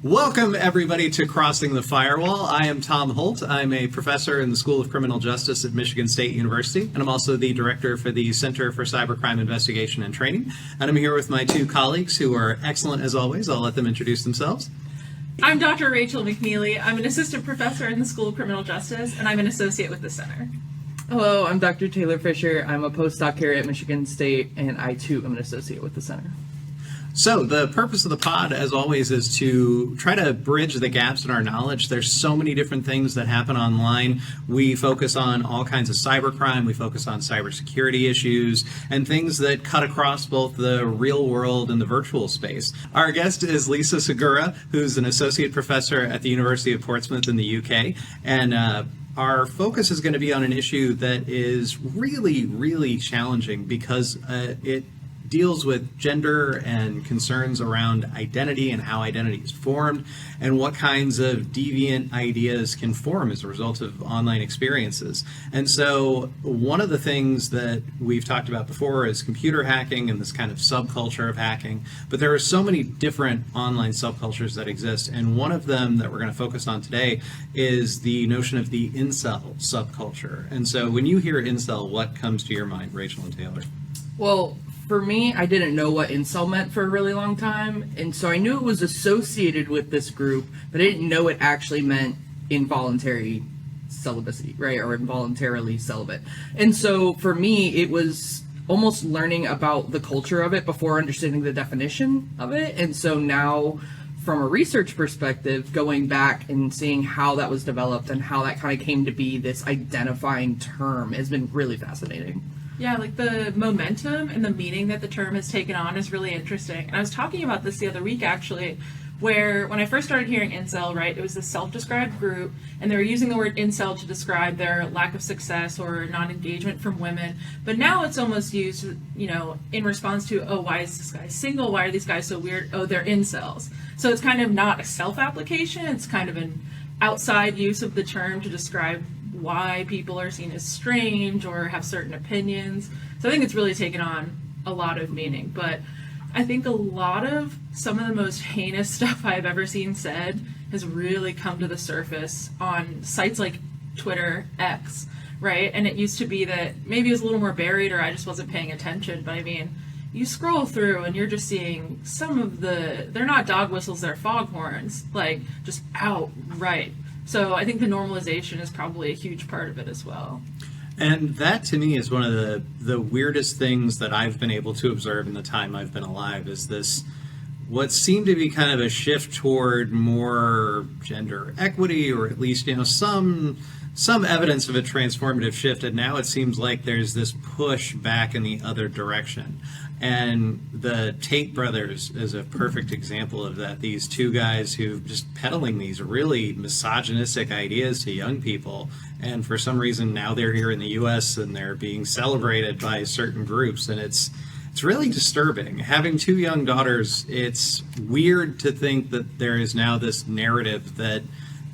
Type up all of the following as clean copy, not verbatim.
Welcome, everybody, to Crossing the Firewall. I am Tom Holt. I'm a professor in the School of Criminal Justice at Michigan State University, and I'm also the director for the Center for Cybercrime Investigation and Training. And I'm here with my two colleagues who are excellent as always. I'll let them introduce themselves. I'm Dr. Rachel McNealey. I'm an assistant professor in the School of Criminal Justice, and I'm an associate with the center. Hello, I'm Dr. Taylor Fisher. I'm a postdoc here at Michigan State, and I too am an associate with the center. So the purpose of the pod, as always, is to try to bridge the gaps in our knowledge. There's so many different things that happen online. We focus on all kinds of cybercrime. We focus on cybersecurity issues and things that cut across both the real world and the virtual space. Our guest is Lisa Sugiura, who's an associate professor at the University of Portsmouth in the UK. And our focus is going to be on an issue that is really, really challenging because it deals with gender and concerns around identity and how identity is formed and what kinds of deviant ideas can form as a result of online experiences. And so one of the things that we've talked about before is computer hacking and this kind of subculture of hacking, but there are so many different online subcultures that exist, and one of them that we're going to focus on today is the notion of the incel subculture. And so when you hear incel, what comes to your mind, Rachel and Taylor? Well, for me, I didn't know what incel meant for a really long time, and so I knew it was associated with this group, but I didn't know it actually meant involuntary celibacy, right, or involuntarily celibate. And so for me, it was almost learning about the culture of it before understanding the definition of it. And so now, from a research perspective, going back and seeing how that was developed and how that kind of came to be this identifying term has been really fascinating. Yeah, like the momentum and the meaning that the term has taken on is really interesting. And I was talking about this the other week, actually, where when I first started hearing incel, right, it was this self-described group, and they were using the word incel to describe their lack of success or non-engagement from women. But now it's almost used, you know, in response to, oh, why is this guy single? Why are these guys so weird? Oh, they're incels. So it's kind of not a self-application. It's kind of an outside use of the term to describe why people are seen as strange or have certain opinions. So I think it's really taken on a lot of meaning. But I think a lot of some of the most heinous stuff I've ever seen said has really come to the surface on sites like Twitter, X, right? And it used to be that maybe it was a little more buried or I just wasn't paying attention. But I mean, you scroll through and you're just seeing some of they're not dog whistles, they're foghorns, like just outright. So I think the normalization is probably a huge part of it as well. And that, to me, is one of the weirdest things that I've been able to observe in the time I've been alive, is this, what seemed to be kind of a shift toward more gender equity, or at least, you know, some evidence of a transformative shift, and now it seems like there's this push back in the other direction. And the Tate brothers is a perfect example of that. These two guys who just peddling these really misogynistic ideas to young people, and for some reason now they're here in the U.S. and they're being celebrated by certain groups, and it's really disturbing. Having two young daughters, it's weird to think that there is now this narrative that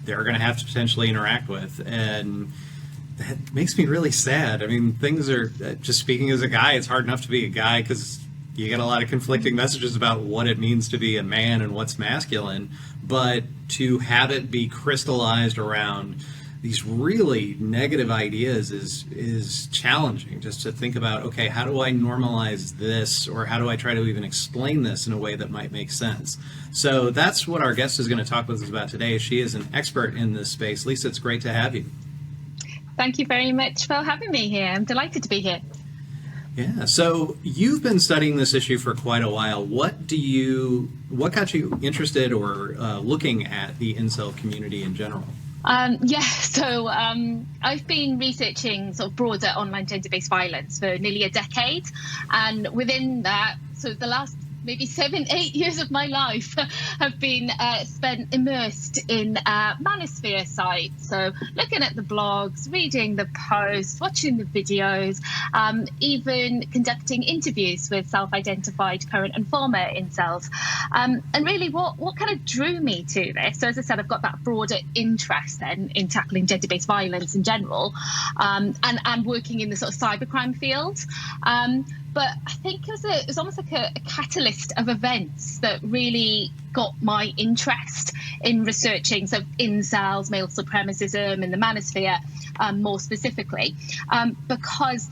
they're going to have to potentially interact with, and that makes me really sad. I mean, things are, just speaking as a guy, it's hard enough to be a guy because you get a lot of conflicting messages about what it means to be a man and what's masculine, but to have it be crystallized around these really negative ideas is challenging. Just to think about, okay, how do I normalize this, or how do I try to even explain this in a way that might make sense? So that's what our guest is going to talk with us about today. She is an expert in this space. Lisa, it's great to have you. Thank you very much for having me here. I'm delighted to be here. Yeah, so you've been studying this issue for quite a while. What got you interested or looking at the incel community in general? I've been researching sort of broader online gender-based violence for nearly a decade, and within that, so the last maybe 7-8 years of my life have been spent immersed in manosphere sites. So looking at the blogs, reading the posts, watching the videos, even conducting interviews with self-identified current and former incels. And really what kind of drew me to this, so as I said, I've got that broader interest then in tackling gender-based violence in general, and working in the sort of cybercrime field. But I think it was almost like a catalyst of events that really got my interest in researching incels, male supremacism, and the manosphere more specifically, because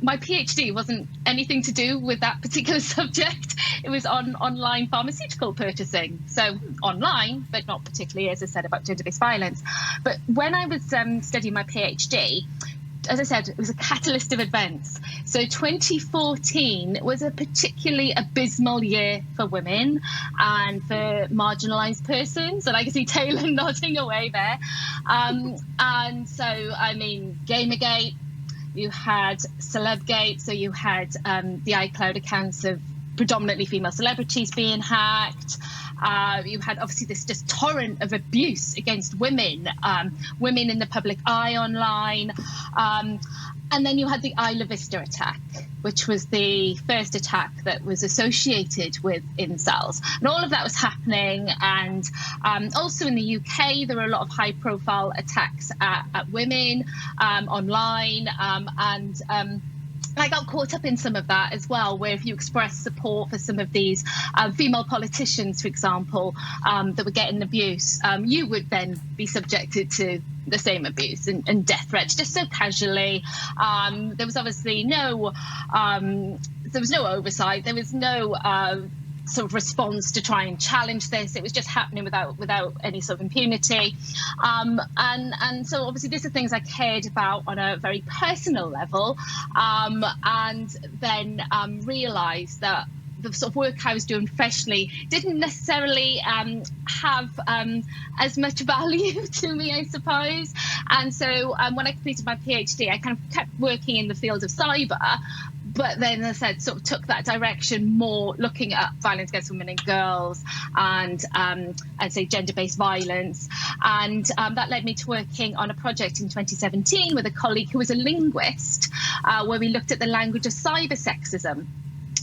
my PhD wasn't anything to do with that particular subject. It was on online pharmaceutical purchasing. So online, but not particularly, as I said, about gender-based violence. But when I was studying my PhD, as I said, it was a catalyst of events. So 2014 was a particularly abysmal year for women and for marginalised persons. And I can see Taylor nodding away there. And so, I mean, Gamergate, you had Celebgate, so you had the iCloud accounts of predominantly female celebrities being hacked. You had obviously this just torrent of abuse against women, women in the public eye online. And then you had the Isla Vista attack, which was the first attack that was associated with incels. And all of that was happening. And also in the UK, there were a lot of high profile attacks at women online. I got caught up in some of that as well, where if you express support for some of these female politicians, for example, that were getting abuse, you would then be subjected to the same abuse and death threats just so casually. There was obviously no oversight. There was no sort of response to try and challenge this. It was just happening without any sort of impunity. And so obviously these are things I cared about on a very personal level, and then realised that the sort of work I was doing professionally didn't necessarily have as much value to me, I suppose. And so when I completed my PhD, I kind of kept working in the field of cyber, but then, as I said, sort of took that direction more looking at violence against women and girls and I'd say gender-based violence. And that led me to working on a project in 2017 with a colleague who was a linguist, where we looked at the language of cyber sexism.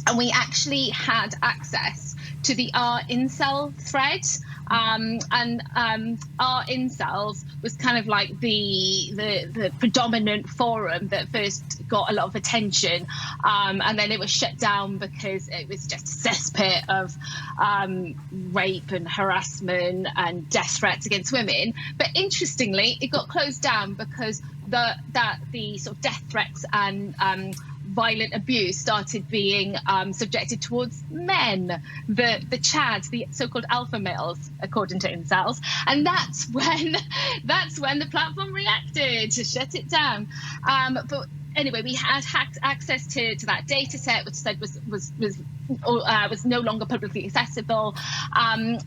And we actually had access to the Incel thread. And Incels was kind of like the predominant forum that first got a lot of attention, and then it was shut down because it was just a cesspit of rape and harassment and death threats against women. But interestingly, it got closed down because the sort of death threats and violent abuse started being subjected towards men, the chads, the so-called alpha males, according to incels, and that's when the platform reacted to shut it down. But anyway, we had access to that data set, which said was no longer publicly accessible, and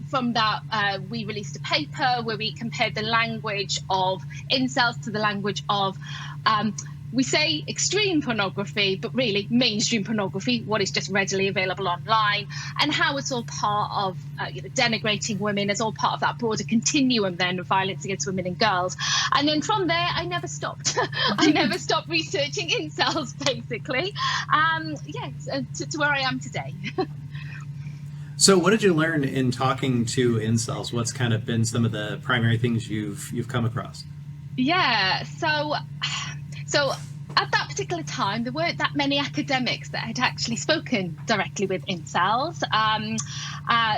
from that we released a paper where we compared the language of incels to the language of we say extreme pornography, but really mainstream pornography, what is just readily available online, and how it's all part of denigrating women, as all part of that broader continuum then of violence against women and girls. And then from there, I never stopped. I never stopped researching incels, basically. To where I am today. So what did you learn in talking to incels? What's kind of been some of the primary things you've come across? Yeah, so at that particular time, there weren't that many academics that had actually spoken directly with incels.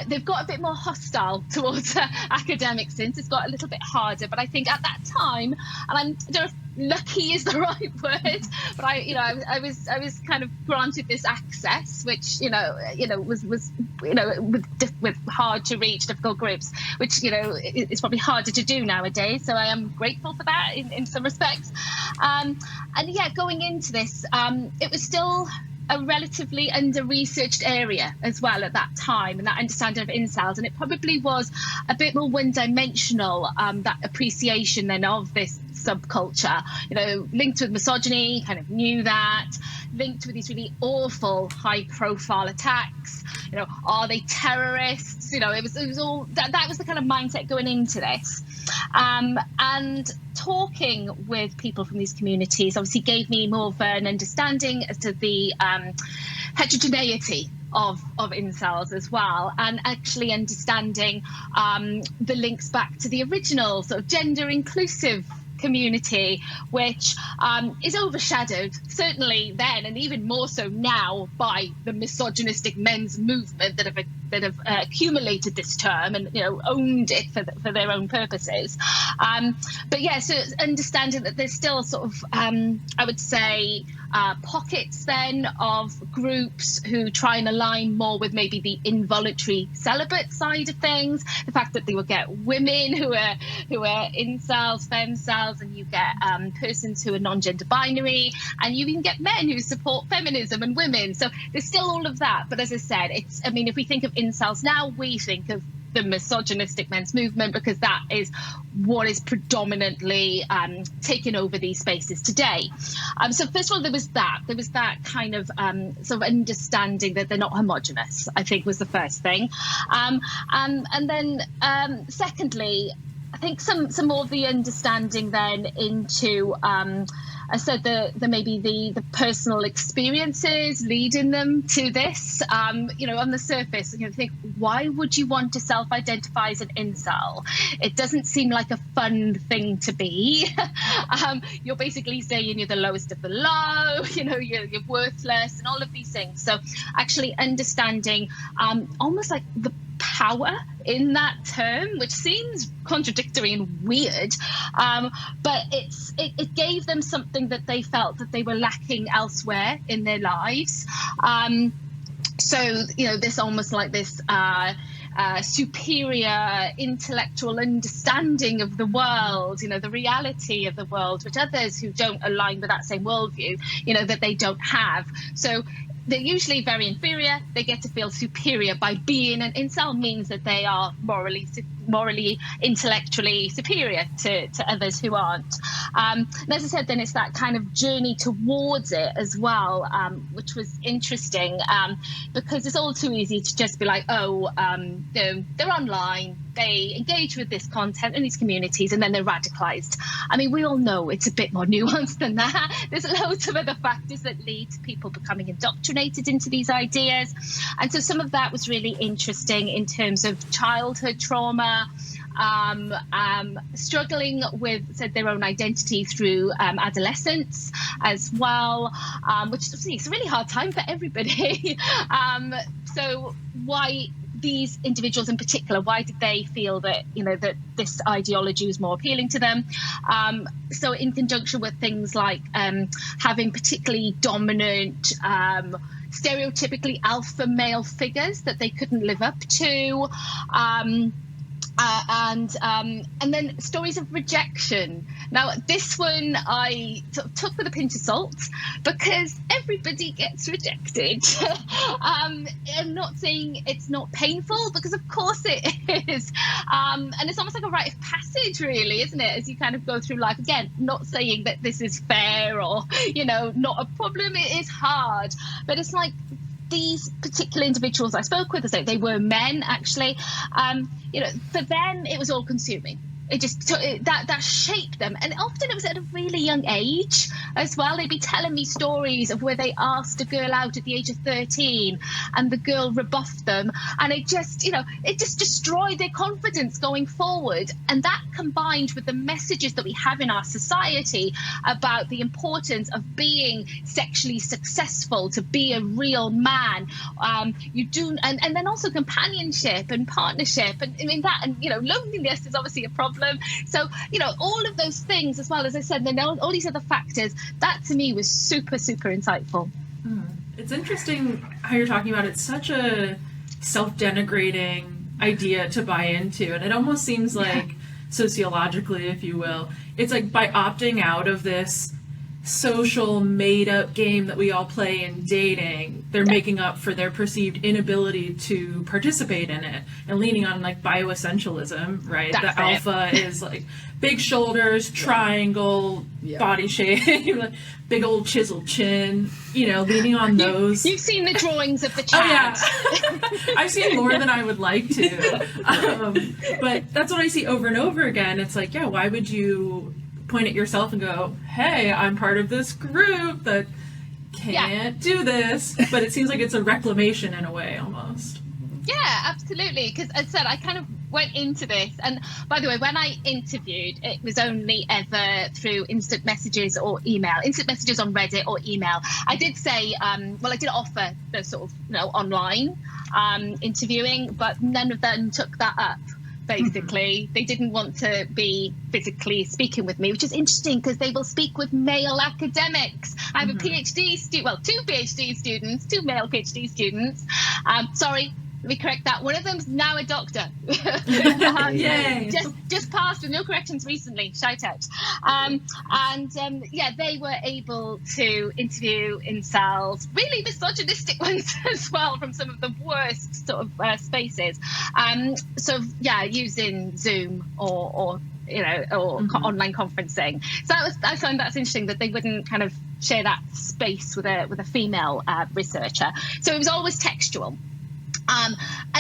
They've got a bit more hostile towards academics since. It's got a little bit harder, but I think at that time, and I don't know if lucky is the right word, but I was kind of granted this access, which was with hard to reach, difficult groups, which is probably harder to do nowadays. So I am grateful for that in some respects. And yeah, going into this, it was still a relatively under-researched area as well at that time, and that understanding of incels, and it probably was a bit more one-dimensional, that appreciation then of this subculture, linked with misogyny, kind of knew that, linked with these really awful high-profile attacks, are they terrorists? It was all, that was the kind of mindset going into this. And talking with people from these communities obviously gave me more of an understanding as to the heterogeneity of incels as well, and actually understanding the links back to the original sort of gender inclusive community, which is overshadowed certainly then and even more so now by the misogynistic men's movement that have accumulated this term and owned it for their own purposes. But yeah, so understanding that there's still sort of I would say pockets then of groups who try and align more with maybe the involuntary celibate side of things, the fact that they will get women who are incels, femcels, and you get persons who are non-gender binary, and you even get men who support feminism and women. So there's still all of that. But as I said, if we think of incels now, we think of the misogynistic men's movement, because that is what is predominantly taking over these spaces today. So first of all, there was that kind of sort of understanding that they're not homogenous, I think, was the first thing. And then secondly, I think some more of the understanding then into I said the maybe the personal experiences leading them to this. On the surface, think, why would you want to self-identify as an incel? It doesn't seem like a fun thing to be. You're basically saying you're the lowest of the low. You're worthless, and all of these things. So actually understanding almost like the power in that term, which seems contradictory and weird, but it gave them something that they felt that they were lacking elsewhere in their lives. So this almost like this superior intellectual understanding of the world, the reality of the world, which others who don't align with that same worldview, that they don't have. So they're usually very inferior. They get to feel superior by being an incel. Means that they are morally, intellectually superior to others who aren't. And as I said, then it's that kind of journey towards it as well, which was interesting, because it's all too easy to just be like, they're online, they engage with this content in these communities, and then they're radicalized. I mean, we all know it's a bit more nuanced than that. There's loads of other factors that lead to people becoming indoctrinated into these ideas. And so some of that was really interesting in terms of childhood trauma, struggling with their own identity through adolescence as well, which is a really hard time for everybody. So why these individuals in particular, why did they feel that that this ideology was more appealing to them? So in conjunction with things like having particularly dominant stereotypically alpha male figures that they couldn't live up to, and then stories of rejection. Now, this one I sort of took with a pinch of salt, because everybody gets rejected. I'm not saying it's not painful, because of course it is. And it's almost like a rite of passage, really, isn't it? As you kind of go through life. Again, not saying that this is fair or, not a problem. It is hard. But it's like, these particular individuals I spoke with, they were men, actually. For them, it was all consuming. It just that shaped them, and often it was at a really young age as well. They'd be telling me stories of where they asked a girl out at the age of 13, and the girl rebuffed them, and it just destroyed their confidence going forward. And that, combined with the messages that we have in our society about the importance of being sexually successful, to be a real man, and then also companionship and partnership, and loneliness is obviously a problem. So, all of those things, as well as I said, then all these other factors, that to me was super, super insightful. It's interesting how you're talking about it. It's such a self-denigrating idea to buy into, and it almost seems like sociologically, if you will, it's like by opting out of this social made-up game that we all play in dating, they're making up for their perceived inability to participate in it, and leaning on like bioessentialism, right? That's the alpha is like big shoulders, triangle, body shape, like big old chiseled chin, leaning on those. You've seen the drawings of the chat. Oh yeah, I've seen more than I would like to, but that's what I see over and over again. It's like, why would you point at yourself and go, hey, I'm part of this group that can't do this? But it seems like it's a reclamation in a way, almost. Yeah, absolutely. Because as I said, I kind of went into this. And by the way, when I interviewed, it was only ever through instant messages or email, instant messages on Reddit or email. I did say, well, I did offer the sort of, online interviewing, but none of them took that up. Basically, they didn't want to be physically speaking with me, which is interesting because they will speak with male academics. I have a PhD student, well, two PhD students, two male PhD students. Sorry, let me correct that. One of them's now a doctor. Yay! Just passed with no corrections recently. Shout out. Yeah, they were able to interview incels, really misogynistic ones as well, from some of the worst sort of spaces. So yeah, using Zoom or online conferencing. So I found that's interesting that they wouldn't kind of share that space with a female researcher. So it was always textual. And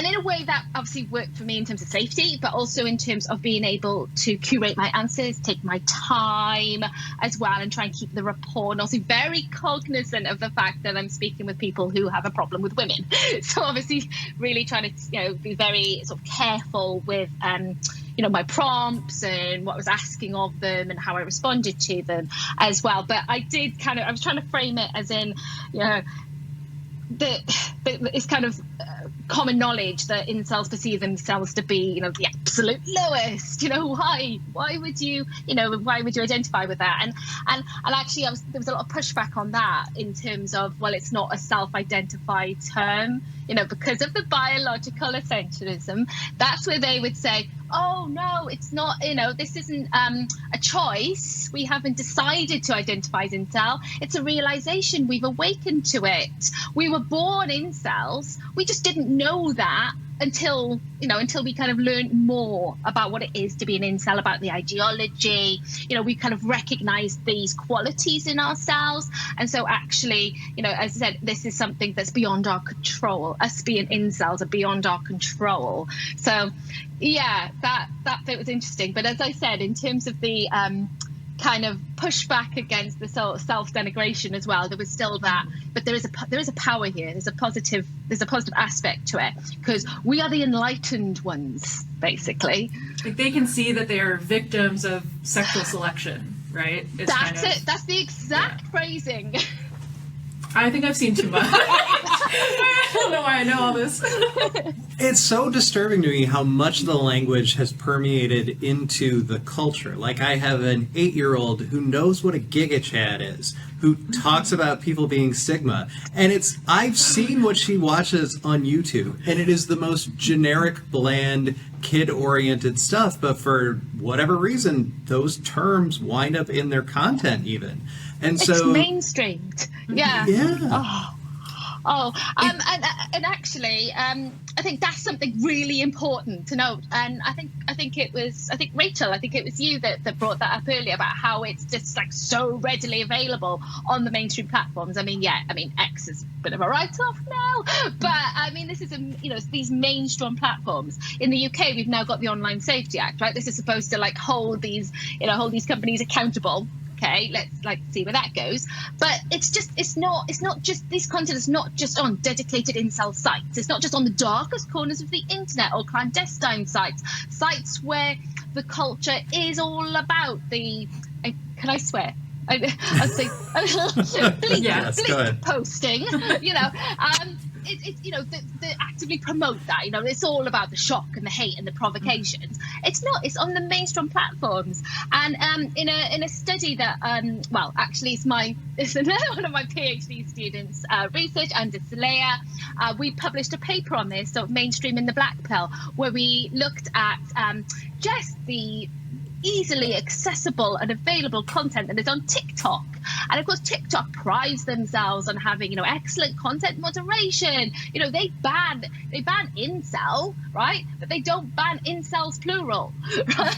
in a way that obviously worked for me in terms of safety, but also in terms of being able to curate my answers, take my time as well, and try and keep the rapport, and also very cognizant of the fact that I'm speaking with people who have a problem with women. So obviously really trying to be very sort of careful with my prompts and what I was asking of them and how I responded to them as well. But I was trying to frame it as in, it's kind of common knowledge that incels perceive themselves to be, the absolute lowest. Why would you identify with that? And actually, there was a lot of pushback on that in terms of, well, it's not a self-identified term, because of the biological essentialism. That's where they would say, oh no, it's not, this isn't a choice. We haven't decided to identify as incel. It's a realization. We've awakened to it. We were born incels. We just didn't know that until we kind of learned more about what it is to be an incel, about the ideology. We kind of recognize these qualities in ourselves. And so actually, as I said, this is something that's beyond our control. Us being incels are beyond our control. So yeah, that bit was interesting. But as I said, in terms of the kind of pushback against the sort of self-denigration as well, there was still that, but there is a power here. There's a positive aspect to it, because we are the enlightened ones, basically. Like, they can see that they are victims of sexual selection, right? That's it. That's the exact phrasing. I think I've seen too much. I don't know why I know all this. It's so disturbing to me how much the language has permeated into the culture. Like, I have an 8-year-old who knows what a Giga Chad is, who talks about people being Sigma. And I've seen what she watches on YouTube, and it is the most generic, bland, kid-oriented stuff. But for whatever reason, those terms wind up in their content even. And it's so mainstreamed. Yeah. And actually, I think that's something really important to note. And I think it was Rachel, it was you that brought that up earlier about how it's just like so readily available on the mainstream platforms. X is a bit of a write-off now, but this is these mainstream platforms. In the UK, we've now got the Online Safety Act, right? This is supposed to hold these companies accountable. Okay, let's see where that goes. But it's not just, this content is not just on dedicated incel sites. It's not just on the darkest corners of the internet or clandestine sites where the culture is all about the, can I swear? I'd say bleep posting, they actively promote that. It's all about the shock and the hate and the provocations. It's not. It's on the mainstream platforms. And in a study that it's another one of my PhD students' research under Saleha. We published a paper on this, so mainstream in the black pill, where we looked at just the easily accessible and available content that is on TikTok. And of course, TikTok prides themselves on having, excellent content moderation. They ban incel, right? But they don't ban incels plural, right?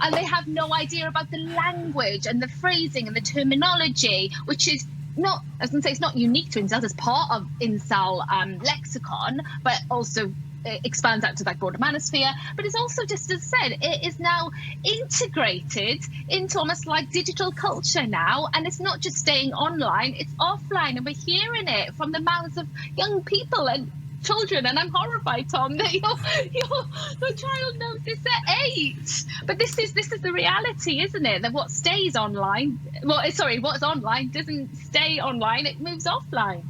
And they have no idea about the language and the phrasing and the terminology, which is not, I was going to say, it's not unique to incels. It's part of incel lexicon, but also expands out to that broader manosphere. But it's also, just as said, it is now integrated into almost like digital culture now, and it's not just staying online, it's offline, and we're hearing it from the mouths of young people. And children, and I'm horrified, Tom, that your child knows this at 8. But this is the reality, isn't it? That what stays online, what's online doesn't stay online; it moves offline.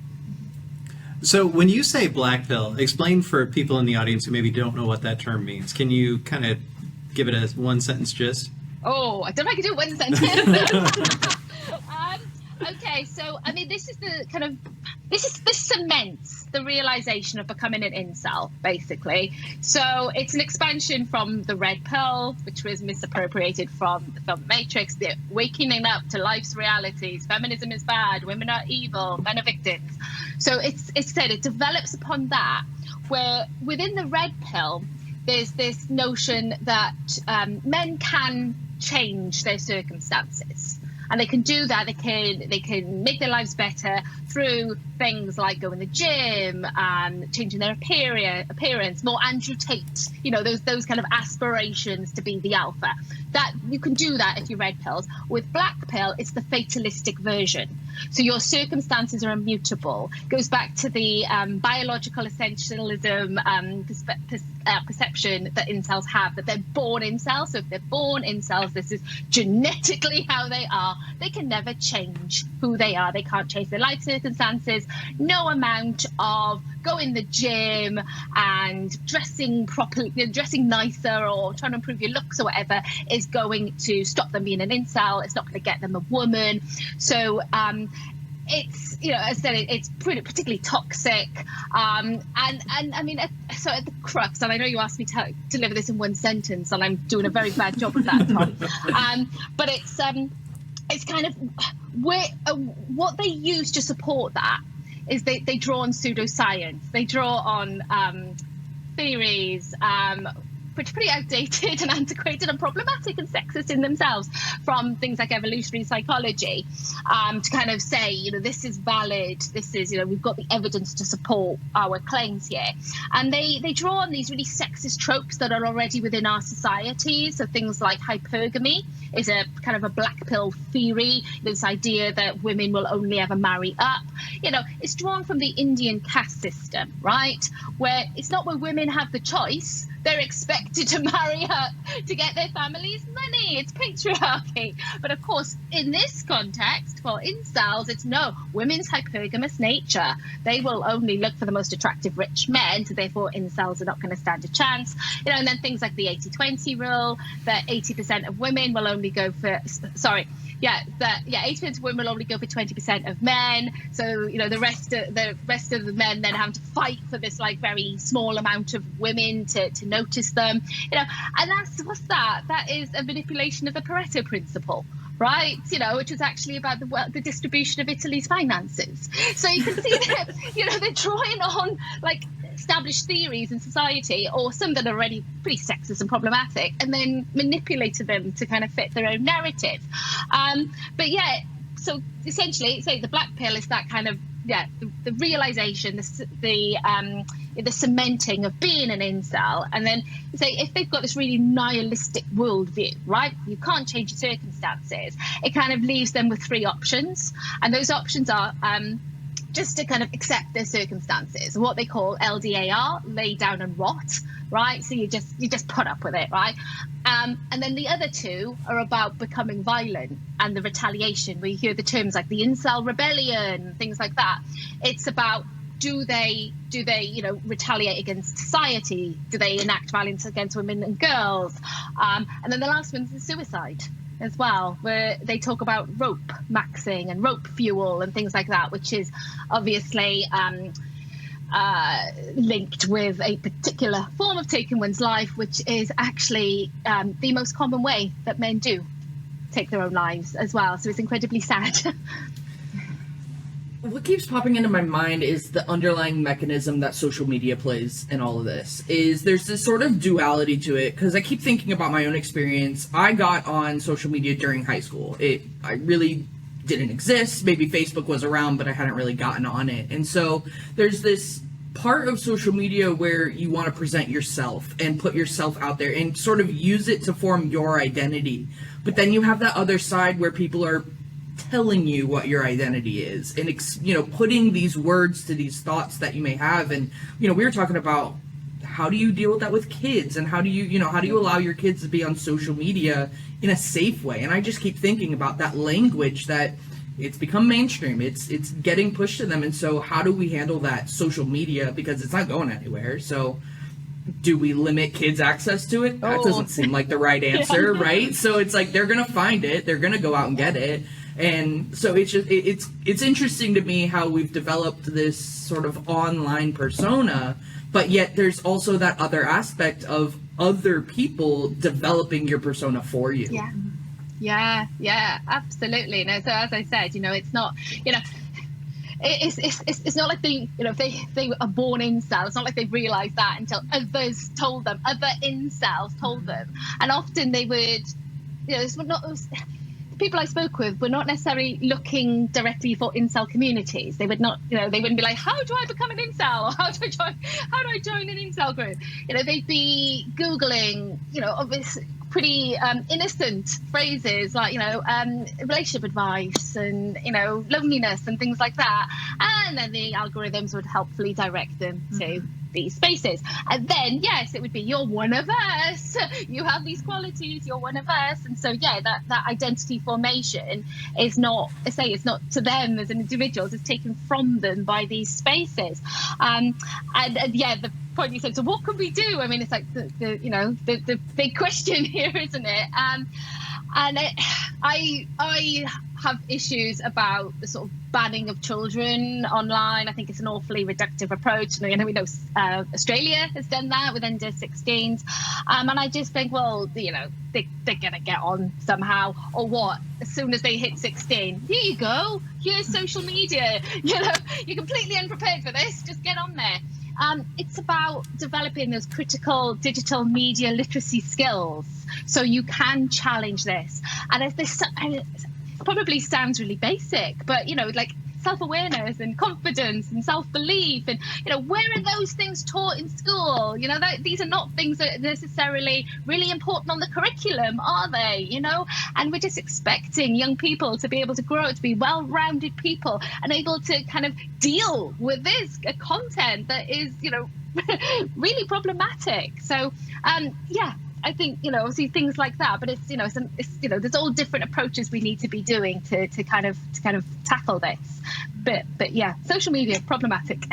So when you say black pill, explain for people in the audience who maybe don't know what that term means. Can you kind of give it a one sentence gist? Oh, I don't know if I can do one sentence. Okay, so I mean, this cements the realization of becoming an incel, basically. So it's an expansion from the red pill, which was misappropriated from the film Matrix, the waking up to life's realities. Feminism is bad, women are evil, men are victims. So it's said it develops upon that, where within the red pill, there's this notion that men can change their circumstances. And they can do that. They can make their lives better through things like going to the gym and changing their appearance, more Andrew Tate, those kind of aspirations to be the alpha. That you can do that if you're red pills. With black pill, it's the fatalistic version. So your circumstances are immutable. It goes back to the biological essentialism perception that incels have, that they're born incels. So if they're born incels, this is genetically how they are. They can never change who they are. They can't change their life circumstances. No amount of going to the gym and dressing properly, dressing nicer, or trying to improve your looks or whatever is going to stop them being an incel. It's not going to get them a woman. So it's, as I said, it's particularly toxic. And I mean, so at the crux, and I know you asked me to deliver this in one sentence, and I'm doing a very bad job of that, Tom. But it's kind of what they use to support that is they draw on pseudoscience. They draw on theories, which are pretty outdated and antiquated and problematic and sexist in themselves, from things like evolutionary psychology, to kind of say, this is valid, this is, we've got the evidence to support our claims here. And they draw on these really sexist tropes that are already within our society. So things like hypergamy is a kind of a black pill theory, this idea that women will only ever marry up. It's drawn from the Indian caste system, right? Where it's not where women have the choice. They're expected to marry up to get their family's money. It's patriarchy. But of course, in this context, for incels, it's no, women's hypergamous nature. They will only look for the most attractive rich men, so therefore incels are not going to stand a chance. And then things like the 80-20 rule, that 80% of women will only go for, 80% of women will only go for 20% of men. So, the rest of the men then have to fight for this like very small amount of women to notice them. And what's that? That is a manipulation of the Pareto principle, right? Which was actually about the distribution of Italy's finances. So you can see that, they're drawing on like established theories in society, or some that are already pretty sexist and problematic, and then manipulated them to kind of fit their own narrative. So essentially, say the black pill is that kind of the realization, the cementing of being an incel. And then say if they've got this really nihilistic worldview, right? You can't change your circumstances. It kind of leaves them with 3 options, and those options are just to kind of accept their circumstances, what they call LDAR, lay down and rot, right? So you just put up with it, right? And then the other 2 are about becoming violent and the retaliation. We hear the terms like the incel rebellion, things like that. It's about do they retaliate against society? Do they enact violence against women and girls? And then the last one is suicide as well, where they talk about rope maxing and rope fuel and things like that, which is obviously linked with a particular form of taking one's life, which is actually the most common way that men do take their own lives as well. So it's incredibly sad. What keeps popping into my mind is the underlying mechanism that social media plays in all of this. There's this sort of duality to it, because I keep thinking about my own experience. I got on social media during high school. I really didn't exist. Maybe Facebook was around, but I hadn't really gotten on it. And so there's this part of social media where you want to present yourself and put yourself out there and sort of use it to form your identity. But then you have that other side where people are telling you what your identity is, and putting these words to these thoughts that you may have. And we were talking about, how do you deal with that with kids, and how do you allow your kids to be on social media in a safe way? And I just keep thinking about that language that it's become mainstream. It's getting pushed to them. And so how do we handle that social media, because it's not going anywhere? So do we limit kids' access to it? That doesn't seem like the right answer, right? So it's like, they're going to find it. They're going to go out and get it. And so it's interesting to me how we've developed this sort of online persona, but yet there's also that other aspect of other people developing your persona for you. Yeah, absolutely. No, so as I said, it's not, it's not like they are born incel. It's not like they realised that until others told them, other incels told them. And often they would, it's not, the people I spoke with were not necessarily looking directly for incel communities. They would not, they wouldn't be like, how do I become an incel? Or how do I join an incel group? They'd be Googling, obviously pretty innocent phrases like, relationship advice and, loneliness and things like that. And then the algorithms would helpfully direct them to these spaces. And then, yes, it would be, you're one of us. You have these qualities, you're one of us. And so, yeah, that identity formation is not, it's not to them as individuals, it's taken from them by these spaces. And yeah, the point you said, so what can we do? I mean, it's like the big question here, isn't it? I have issues about the sort of banning of children online. I think it's an awfully reductive approach. We know Australia has done that with under 16s. And I just think, well, they're going to get on somehow, or what? As soon as they hit 16, here you go. Here's social media. You're completely unprepared for this. Just get on there. It's about developing those critical digital media literacy skills so you can challenge this. And it probably sounds really basic, but like self-awareness and confidence and self-belief, and where are those things taught in school? These are not things that are necessarily really important on the curriculum, are they? And we're just expecting young people to be able to grow, to be well-rounded people and able to kind of deal with this content that is really problematic. So yeah, I think obviously things like that, but it's there's all different approaches we need to be doing to kind of tackle this. But yeah, social media problematic.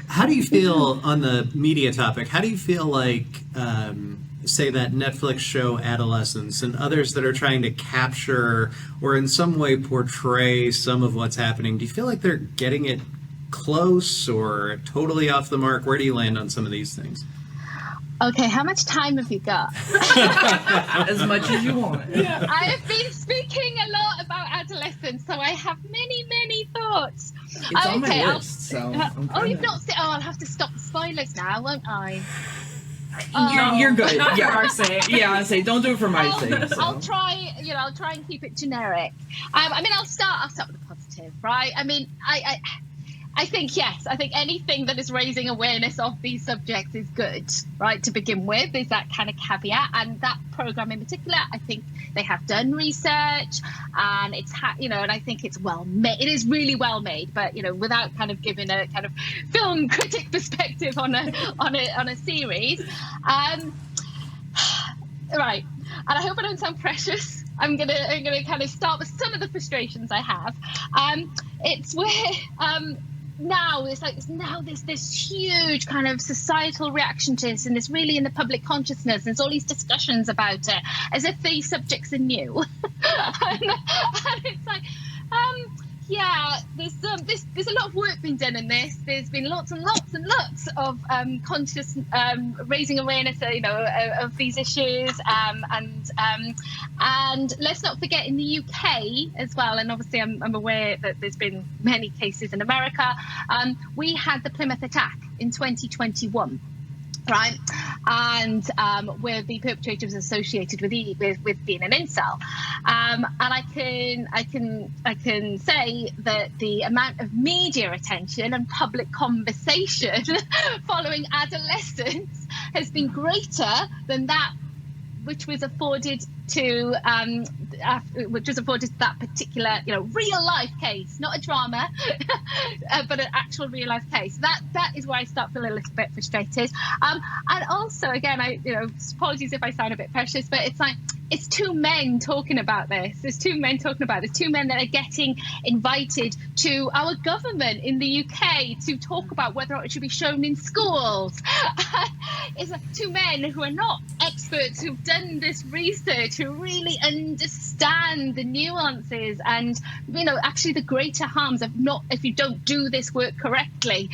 How do you feel on the media topic? How do you feel like say that Netflix show Adolescence and others that are trying to capture or in some way portray some of what's happening? Do you feel like they're getting it close or totally off the mark? Where do you land on some of these things? Okay, how much time have you got? As much as you want. Yeah. I have been speaking a lot about adolescence, so I have many thoughts. It's on my list, so... you've not... I'll have to stop the spoilers now, won't I? You're good. Not yeah. for our sake. Yeah, I say don't do it for my sake. So. I'll try. I'll try and keep it generic. I'll start with the positive, right? I think, yes, I think anything that is raising awareness of these subjects is good, right, to begin with. There's that kind of caveat. And that program in particular, I think they have done research, and it's, and I think it's well made. It is really well made, but, without kind of giving a kind of film critic perspective on a series. Right. And I hope I don't sound precious. I'm gonna kind of start with some of the frustrations I have. It's where now there's this huge kind of societal reaction to this, and it's really in the public consciousness. There's all these discussions about it as if these subjects are new. and it's like, yeah, there's a lot of work being done in this. There's been lots and lots and lots of conscious raising awareness, of these issues, and let's not forget in the UK as well. And obviously, I'm aware that there's been many cases in America. We had the Plymouth attack in 2021. Right, and where the perpetrator was associated with being an incel, and I can say that the amount of media attention and public conversation following adolescence has been greater than that which was afforded to which was afforded to that particular, real life case, not a drama, but an actual real life case. That is where I start feeling a little bit frustrated. And also, again, apologies if I sound a bit precious, but it's like, it's two men talking about this. There's two men talking about this. Two men that are getting invited to our government in the UK to talk about whether or not it should be shown in schools. It's like two men who are not experts, who've done this research, who really understand the nuances and, actually the greater harms of if you don't do this work correctly.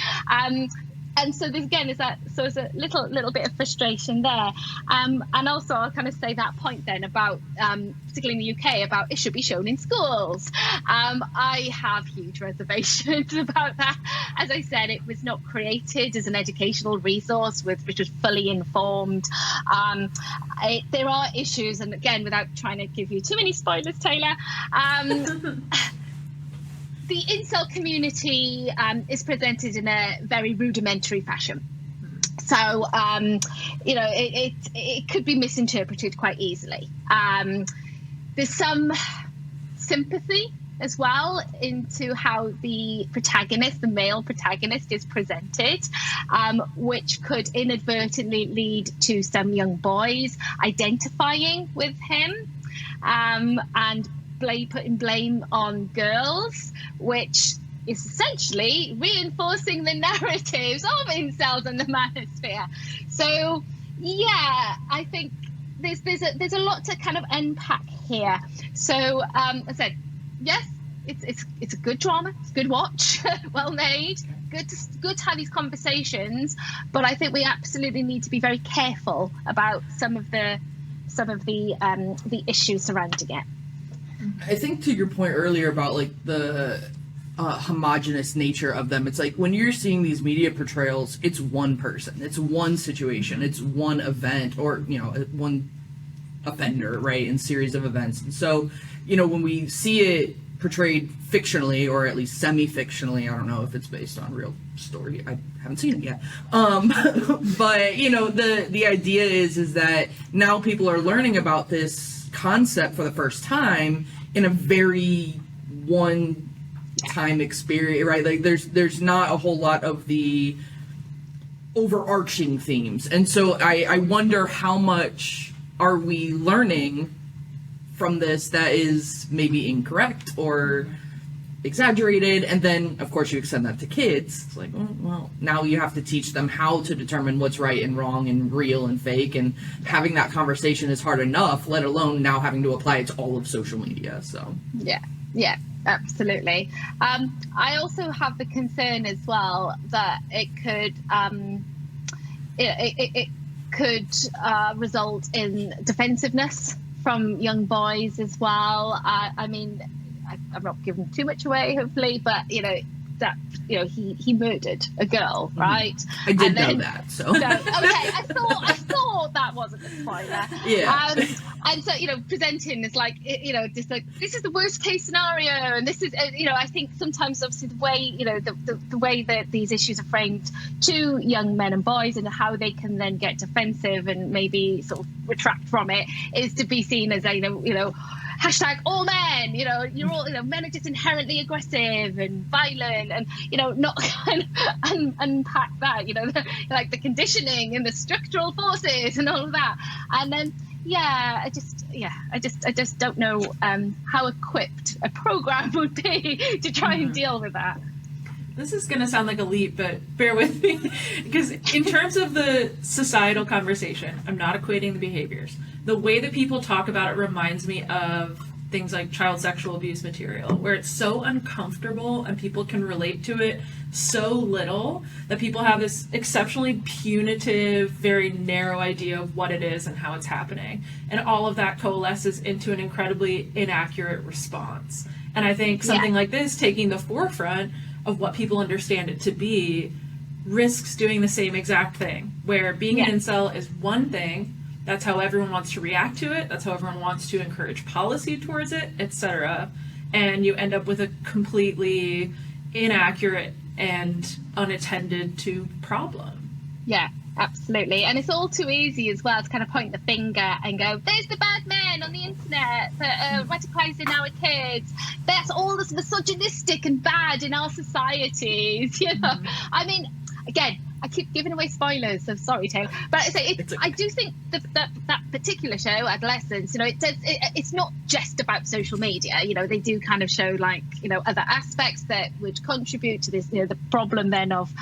And so there's a little bit of frustration there. And also I'll kind of say that point then about, particularly in the UK, about it should be shown in schools. I have huge reservations about that. As I said, it was not created as an educational resource which was fully informed. There are issues, and again, without trying to give you too many spoilers, Taylor, the incel community is presented in a very rudimentary fashion. So, it could be misinterpreted quite easily. There's some sympathy as well into how the male protagonist is presented, which could inadvertently lead to some young boys identifying with him and putting blame on girls, which is essentially reinforcing the narratives of incels and the manosphere. So, yeah, I think there's a lot to kind of unpack here. So, as I said, yes, it's a good drama, it's a good watch, well made, good to have these conversations. But I think we absolutely need to be very careful about some of the issues surrounding it. I think to your point earlier about like the homogenous nature of them, it's like when you're seeing these media portrayals, it's one person, it's one situation, it's one event, or one offender, right, in series of events. And so when we see it portrayed fictionally, or at least semi-fictionally, I don't know if it's based on real story, I haven't seen it yet, but the idea is that now people are learning about this concept for the first time in a very one-time experience, right? Like there's not a whole lot of the overarching themes, and so I wonder how much are we learning from this that is maybe incorrect or exaggerated, and then of course you extend that to kids. It's like, well, now you have to teach them how to determine what's right and wrong and real and fake, and having that conversation is hard enough, let alone now having to apply it to all of social media. So yeah, absolutely. I also have the concern as well that it could result in defensiveness from young boys as well. I mean, I'm not giving too much away, hopefully, but he murdered a girl, right? I did know that, so. Okay, I thought that wasn't a spoiler. Yeah. And so presenting is like just like, this is the worst case scenario, and this is I think sometimes obviously the way the way that these issues are framed to young men and boys and how they can then get defensive and maybe sort of retract from it is to be seen as hashtag all men, you're all, men are just inherently aggressive and violent, and, not kind of unpack that, like the conditioning and the structural forces and all of that. And then, I just don't know how equipped a program would be to try and deal with that. This is going to sound like a leap, but bear with me. Because in terms of the societal conversation, I'm not equating the behaviors. The way that people talk about it reminds me of things like child sexual abuse material, where it's so uncomfortable and people can relate to it so little that people have this exceptionally punitive, very narrow idea of what it is and how it's happening. And all of that coalesces into an incredibly inaccurate response. And I think something like this, taking the forefront of what people understand it to be, risks doing the same exact thing, where being an incel is one thing, that's how everyone wants to react to it, that's how everyone wants to encourage policy towards it, etc. And you end up with a completely inaccurate and unattended to problem. Yeah, Absolutely. And it's all too easy as well to kind of point the finger and go, there's the bad men on the internet that are radicalizing our kids. That's all that's misogynistic and bad in our societies. You know, I mean, again, I keep giving away spoilers, so sorry, Taylor. But I do think that particular show, Adolescence, you know, it's not just about social media. You know, they do kind of show, like, you know, other aspects that would contribute to this, you know, the problem then of,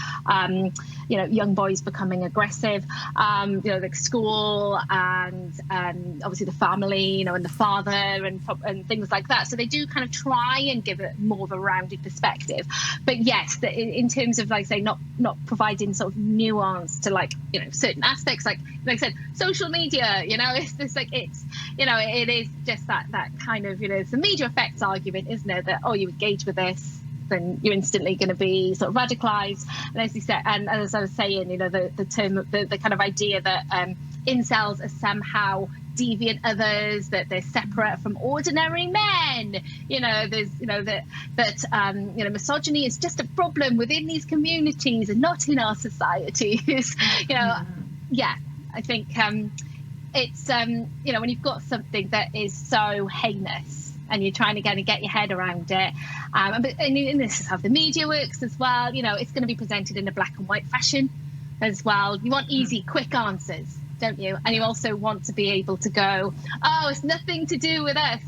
you know, young boys becoming aggressive, you know, like school and obviously the family, you know, and the father and things like that. So they do kind of try and give it more of a rounded perspective. But yes, in terms of, like, say, not providing sort of nuance to, like, you know, certain aspects, like I said, social media, you know, it's like, it's, you know, it is just that kind of, you know, it's the media effects argument, isn't it, that, oh, you engage with this, then you're instantly going to be sort of radicalized. And as you said, and as I was saying, you know, the term, the kind of idea that incels are somehow deviant others, that they're separate from ordinary men. You know, there's, you know, that you know, misogyny is just a problem within these communities and not in our societies. You know, yeah, I think it's you know, when you've got something that is so heinous and you're trying to kind of get your head around it, and this is how the media works as well. You know, it's going to be presented in a black and white fashion as well. You want easy, quick answers, don't you? And you also want to be able to go, oh, it's nothing to do with us.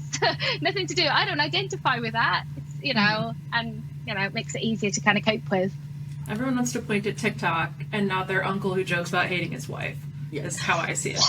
Nothing to do. I don't identify with that. It's, you know, and, you know, it makes it easier to kind of cope with. Everyone wants to point at TikTok and not their uncle who jokes about hating his wife. Yes. Is how I see it.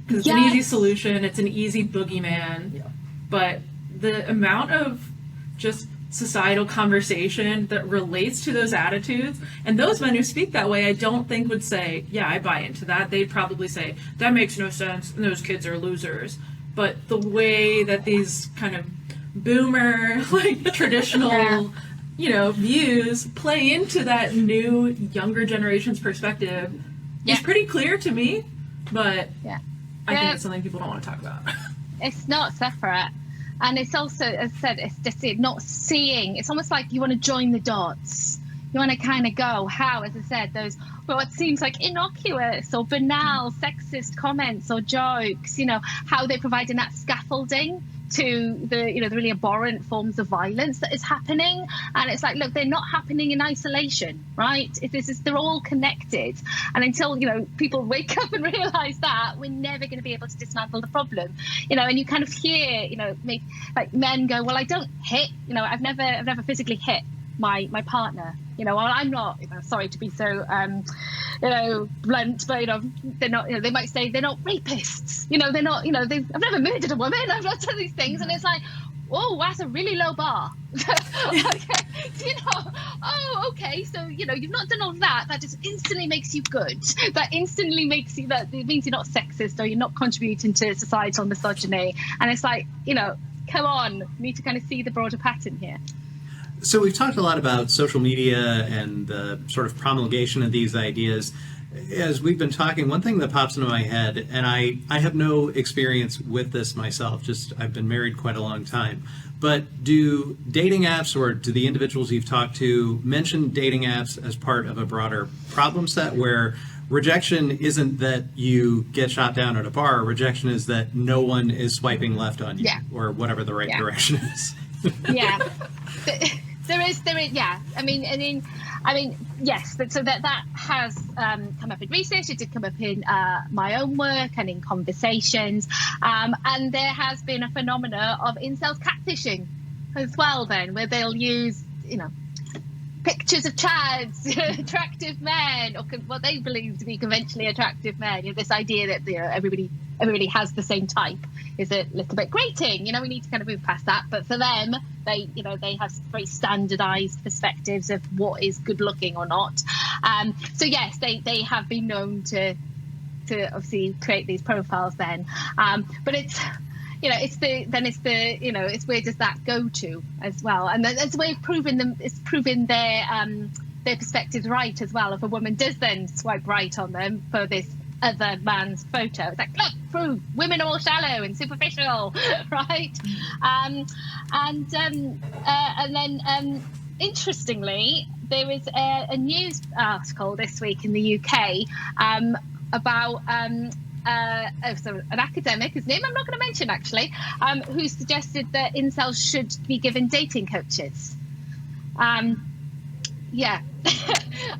Because it's an easy solution. It's an easy boogeyman. Yeah. But the amount of just societal conversation that relates to those attitudes, and those men who speak that way, I don't think would say, yeah, I buy into that. They'd probably say, that makes no sense, and those kids are losers. But the way that these kind of boomer, like, traditional, you know, views play into that new, younger generation's perspective is pretty clear to me, but I think it's something people don't want to talk about. It's not separate. And it's also, as I said, it's just not seeing. It's almost like you want to join the dots. You want to kind of go, how, as I said, those, well, what seems like innocuous or banal sexist comments or jokes, you know, how they're providing that scaffolding to the, you know, the really abhorrent forms of violence that is happening. And it's like, look, they're not happening in isolation, right? They're all connected. And until, you know, people wake up and realize that, we're never going to be able to dismantle the problem, you know. And you kind of hear, you know, like men go, well, I don't hit, you know, I've never physically hit my partner, you know. Well, I'm not, you know, sorry to be so you know, blunt, but, you know, they're not, you know, they might say they're not rapists, you know, they're not, you know, I've never murdered a woman, I've not done these things. And it's like, oh, that's a really low bar. Okay. You know, oh, okay, so, you know, you've not done all that just instantly makes you good. That instantly makes you, that it means you're not sexist or you're not contributing to societal misogyny. And it's like, you know, come on, we need to kind of see the broader pattern here. So we've talked a lot about social media and the sort of promulgation of these ideas. As we've been talking, one thing that pops into my head, and I have no experience with this myself, just I've been married quite a long time, but do dating apps, or do the individuals you've talked to mention dating apps as part of a broader problem set where rejection isn't that you get shot down at a bar, rejection is that no one is swiping left on you, or whatever the right direction is? Yeah. There is, yeah. I mean, yes. But so that has come up in research. It did come up in my own work and in conversations. And there has been a phenomena of incels catfishing as well. Then, where they'll use, you know, pictures of chads, attractive men, or what they believe to be conventionally attractive men. You know, this idea that, you know, everybody has the same type is a little bit grating. You know, we need to kind of move past that. But for them, they have very standardized perspectives of what is good looking or not. So yes, they have been known to obviously create these profiles then. But it's, you know, it's where does that go to as well? And that's a way of proving their perspectives right as well. If a woman does then swipe right on them for this other man's photo, it's like, look, prove women are all shallow and superficial, right? And then interestingly, there was a news article this week in the UK about an academic, whose name I'm not going to mention actually, who suggested that incels should be given dating coaches. Yeah,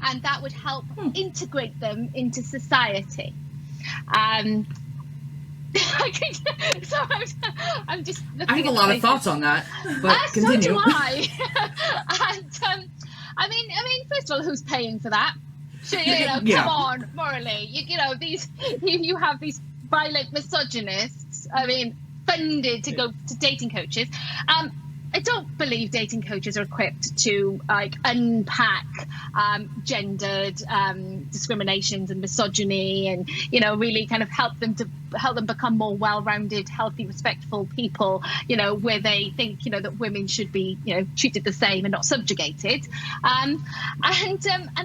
and that would help integrate them into society. So I'm just looking I have a at lot of places. thoughts on that, but So continue. do I. And I mean, first of all, who's paying for that? So, Yeah. come on, morally, you have these violent misogynists. I mean, funded to go to dating coaches. I don't believe dating coaches are equipped to like unpack gendered discriminations and misogyny, and really kind of help them become more well-rounded, healthy, respectful people. Where they think that women should be treated the same and not subjugated, and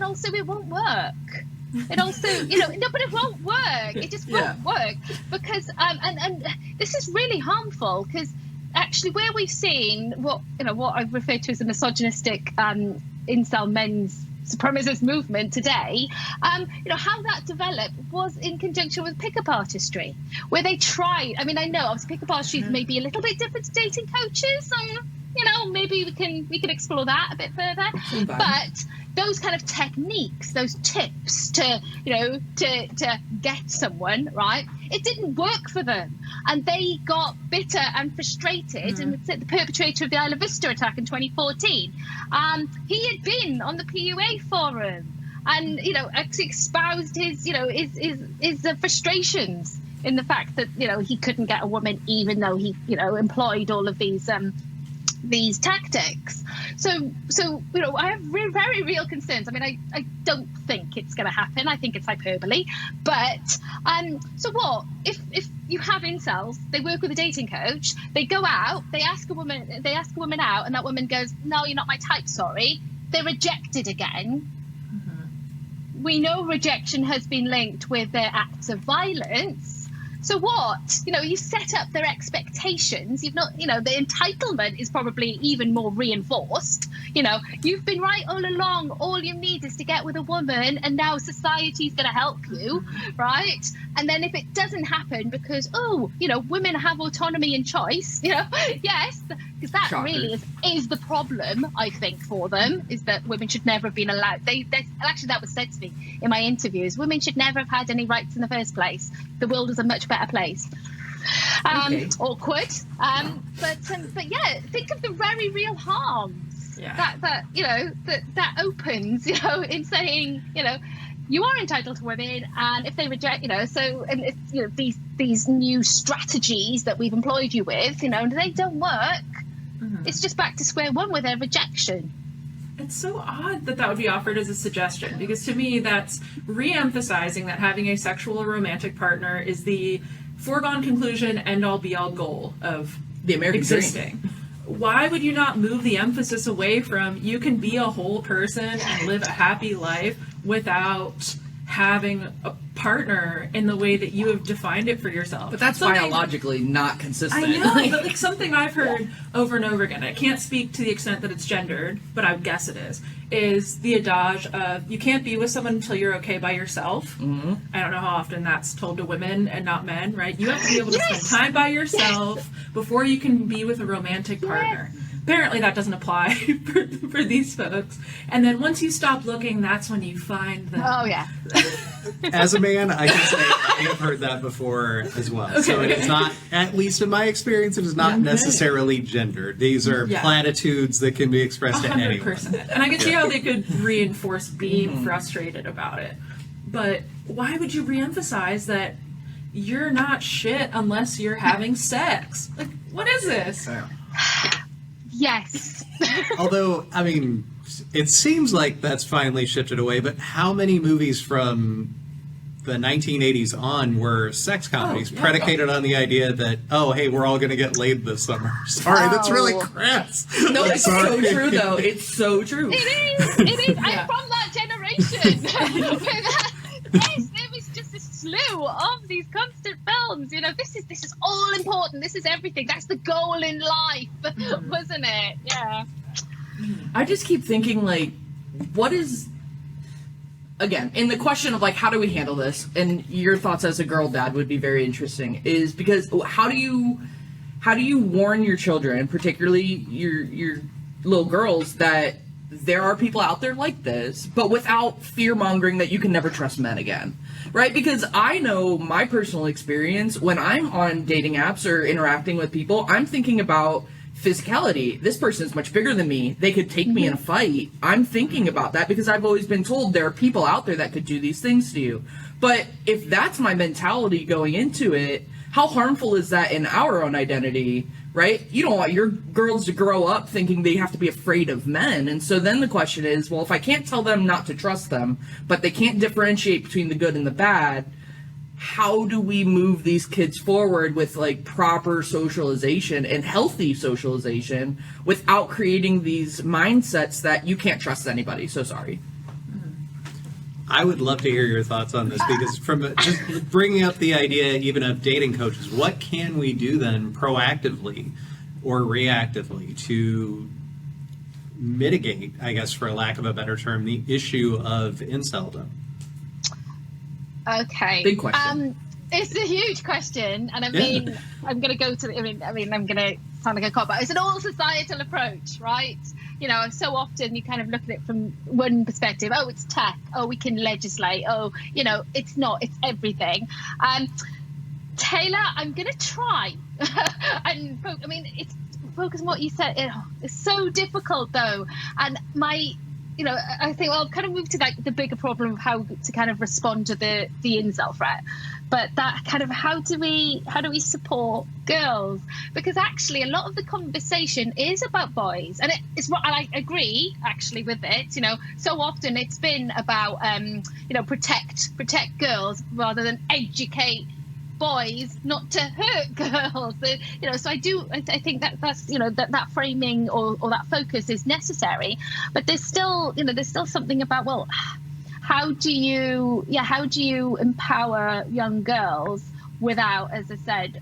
also it won't work. It also, no, but it won't work. It just won't work because and this is really harmful because. Actually, where we've seen what I've referred to as a misogynistic incel men's supremacist movement today, how that developed was in conjunction with pickup artistry, where they tried. I mean, I know obviously pickup artistry is maybe a little bit different to dating coaches. Maybe we can explore that a bit further. But those kind of techniques, those tips to get someone right, it didn't work for them, and they got bitter and frustrated. And the perpetrator of the Isla Vista attack in 2014, he had been on the PUA forum and espoused his frustrations in the fact that he couldn't get a woman even though he employed all of these tactics. So I have very real concerns. I mean, I don't think it's going to happen. I think it's hyperbole. But so what if you have incels? They work with a dating coach. They go out. They ask a woman out, and that woman goes, "No, you're not my type. Sorry." They're rejected again. Mm-hmm. We know rejection has been linked with their acts of violence. So what? You set up their expectations. You've not, the entitlement is probably even more reinforced. You've been right all along. All you need is to get with a woman, and now society's going to help you, right? And then if it doesn't happen because, women have autonomy and choice, yes, because that really is the problem, I think, for them, is that women should never have been allowed. Actually, that was said to me in my interviews. Women should never have had any rights in the first place. The world was a much better place. Awkward. But yeah, think of the very real harms that opens, in saying, you are entitled to women, and if they reject, these new strategies that we've employed you with, they don't work. Mm-hmm. It's just back to square one with their rejection. It's so odd that would be offered as a suggestion, because to me that's re-emphasizing that having a sexual or romantic partner is the foregone conclusion, end-all be-all goal of the American existing. Dream. Why would you not move the emphasis away from you can be a whole person and live a happy life without having a partner in the way that you have defined it for yourself? But that's biologically not consistent. I know, but something I've heard over and over again, I can't speak to the extent that it's gendered, but I would guess it is the adage of you can't be with someone until you're okay by yourself. Mm-hmm. I don't know how often that's told to women and not men, right? You have to be able to spend time by yourself before you can be with a romantic partner. Apparently that doesn't apply for these folks. And then once you stop looking, that's when you find them. Oh, yeah. As a man, I can say I have heard that before as well. Okay. So it is not, at least in my experience, it is not necessarily gendered. These are platitudes that can be expressed to anyone. 100%. And I can see how they could reinforce being frustrated about it. But why would you reemphasize that you're not shit unless you're having sex? Like, what is this? Yes. Although, I mean, it seems like that's finally shifted away, but how many movies from the 1980s on were sex comedies predicated on the idea that, hey, we're all going to get laid this summer? Sorry, that's really crass. No, it's so true, though. It's so true. It is. I'm from that generation. Yes, there was just a slew of these constant films. This is all important. This is everything. That's the goal in life, wasn't it? Yeah. I just keep thinking, like, what is, again, in the question of like, how do we handle this, and your thoughts as a girl dad would be very interesting, is because how do you warn your children, particularly your little girls, that there are people out there like this, but without fear-mongering that you can never trust men again, right? Because I know my personal experience, when I'm on dating apps or interacting with people, I'm thinking about physicality. This person is much bigger than me. They could take me in a fight. I'm thinking about that because I've always been told there are people out there that could do these things to you. But if that's my mentality going into it, how harmful is that in our own identity, right? You don't want your girls to grow up thinking they have to be afraid of men. And so then the question is, well, if I can't tell them not to trust them, but they can't differentiate between the good and the bad, how do we move these kids forward with like proper socialization and healthy socialization without creating these mindsets that you can't trust anybody? So sorry. I would love to hear your thoughts on this, because from just bringing up the idea even of dating coaches, what can we do then proactively or reactively to mitigate, I guess, for lack of a better term, the issue of inceldom? Okay. Big question. It's a huge question, and I mean, I'm going to go to. I'm going to sound like a cop, but it's an all societal approach, right? You know, so often you kind of look at it from one perspective. Oh, it's tech. Oh, we can legislate. Oh, you know, it's not. It's everything. Taylor, I'm going to try, and I mean, it's focus on what you said. It's so difficult though, and you know, I think I'll kind of move to like the bigger problem of how to kind of respond to the incel threat. But that kind of how do we support girls? Because actually a lot of the conversation is about boys, and it's what I agree actually with it. You know, so often it's been about you know, protect girls rather than educate boys not to hurt girls. You know, so I think that's you know, that framing or that focus is necessary, but there's still something about, well, how do you empower young girls without, as I said,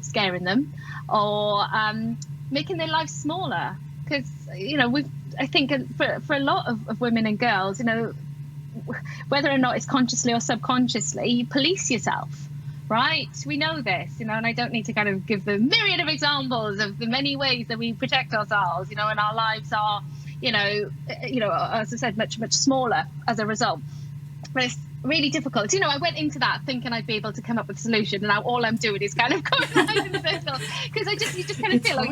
scaring them or making their lives smaller? Because you know, I think for a lot of women and girls, you know, whether or not it's consciously or subconsciously, you police yourself. Right, we know this, you know, and I don't need to kind of give the myriad of examples of the many ways that we protect ourselves, you know, and our lives are, you know, as I said, much smaller as a result. But it's really difficult. You know, I went into that thinking I'd be able to come up with a solution, and now all I'm doing is kind of going around in circles, because you just kind of feel like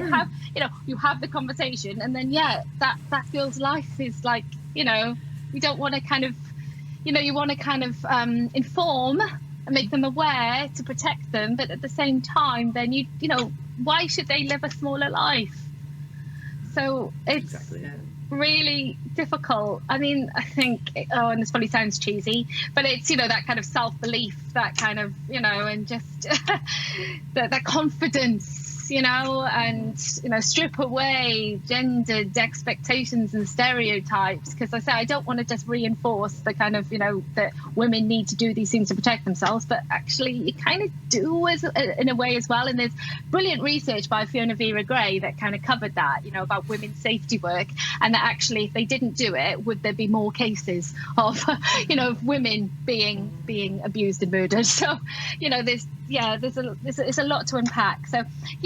you have the conversation, and then that girl's life is like, you know, you don't want to kind of, you know, you want to kind of inform and make them aware to protect them, but at the same time, then you know, why should they live a smaller life? So it's really difficult. I mean, I think, and this probably sounds cheesy, but it's, you know, that kind of self-belief, that kind of, you know, and just that confidence, you know, and, you know, strip away gendered expectations and stereotypes. Because I say, I don't want to just reinforce the kind of, you know, that women need to do these things to protect themselves, but actually you kind of do in a way as well. And there's brilliant research by Fiona Vera Gray that kind of covered that, you know, about women's safety work, and that actually if they didn't do it, would there be more cases of, you know, of women being abused and murdered? So, you know, there's a lot to unpack. So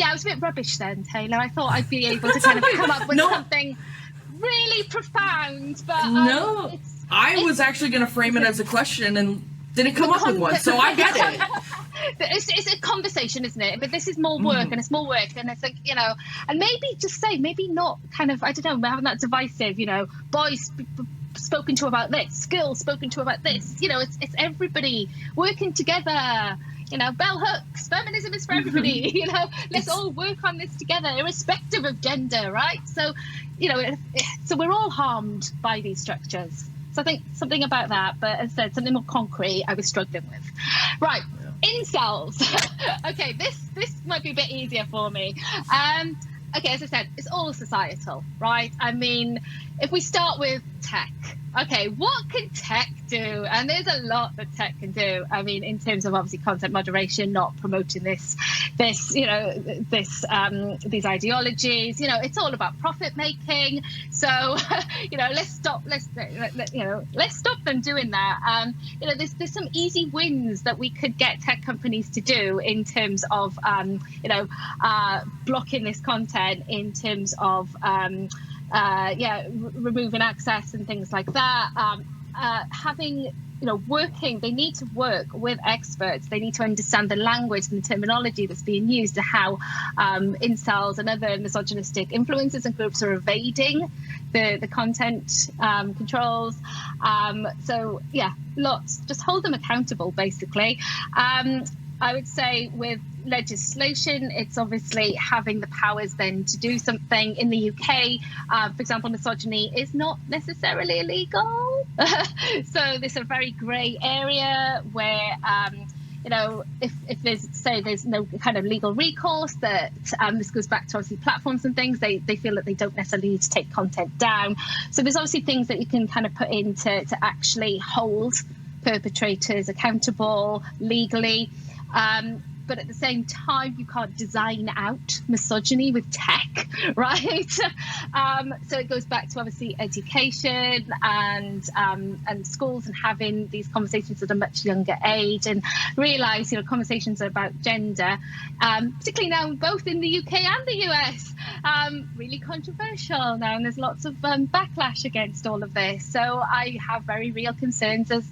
I was a bit rubbish then, Taylor. I thought I'd be able to kind of come up with something really profound, but no, I was actually going to frame it as a question and didn't come up with one, so I get it. It's a conversation, isn't it? But this is more work, and it's more work, and it's like, you know, and maybe just say, maybe not kind of, I don't know, having that divisive, you know, boys spoken to about this, girls spoken to about this, you know, it's everybody working together. You know, bell hooks, feminism is for everybody, you know, let's all work on this together, irrespective of gender, right? So, you know, so we're all harmed by these structures. So I think something about that, but as I said, something more concrete I was struggling with. Right, incels. Okay, this might be a bit easier for me. Okay, as I said, it's all societal, right? I mean, if we start with tech. Okay, what can tech do? And there's a lot that tech can do. I mean, in terms of obviously content moderation, not promoting these ideologies. It's all about profit making. So, let's stop them doing that. There's some easy wins that we could get tech companies to do in terms of blocking this content, in terms of removing access and things like that. Having they need to work with experts. They need to understand the language and the terminology that's being used, to how incels and other misogynistic influencers and groups are evading the content controls. Lots. Just hold them accountable, basically. I would say with legislation, it's obviously having the powers then to do something. In the UK, for example, misogyny is not necessarily illegal. So there's a very grey area where, if there's no kind of legal recourse, that this goes back to obviously platforms and things, they feel that they don't necessarily need to take content down. So there's obviously things that you can kind of put in to actually hold perpetrators accountable legally. But at the same time, you can't design out misogyny with tech, right? So it goes back to obviously education and schools, and having these conversations at a much younger age, and realise conversations about gender, particularly now both in the UK and the US, really controversial now, and there's lots of backlash against all of this. So I have very real concerns as